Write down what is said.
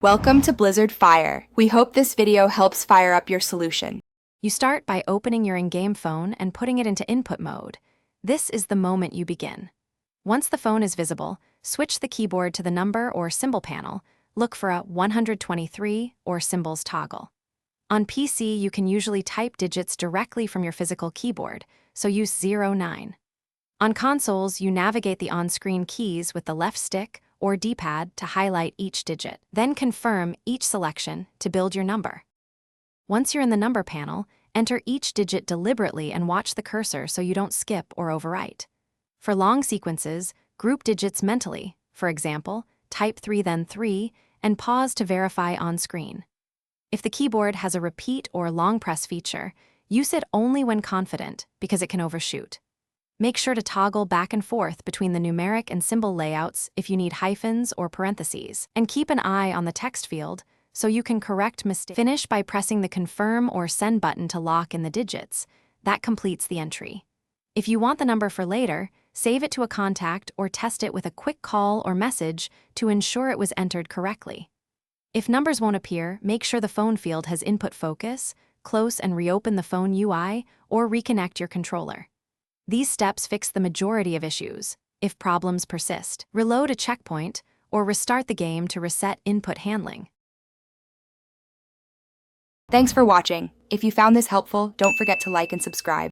Welcome to Blizzard Fire. We hope this video helps fire up your solution. You start by opening your in-game phone and putting it into input mode. This is the moment you begin. Once the phone is visible, switch the keyboard to the number or symbol panel. Look for a 123 or symbols toggle. On PC, you can usually type digits directly from your physical keyboard, so use 09. On consoles, you navigate the on-screen keys with the left stick or D-pad to highlight each digit. Then confirm each selection to build your number. Once you're in the number panel, enter each digit deliberately and watch the cursor so you don't skip or overwrite. For long sequences, group digits mentally. For example, type 3 then 3 and pause to verify on screen. If the keyboard has a repeat or long press feature, use it only when confident because it can overshoot. Make sure to toggle back and forth between the numeric and symbol layouts if you need hyphens or parentheses, and keep an eye on the text field so you can correct mistakes. Finish by pressing the confirm or send button to lock in the digits. That completes the entry. If you want the number for later, save it to a contact or test it with a quick call or message to ensure it was entered correctly. If numbers won't appear, make sure the phone field has input focus, close and reopen the phone UI, or reconnect your controller. These steps fix the majority of issues. If problems persist, reload a checkpoint or restart the game to reset input handling. Thanks for watching. If you found this helpful, don't forget to like and subscribe.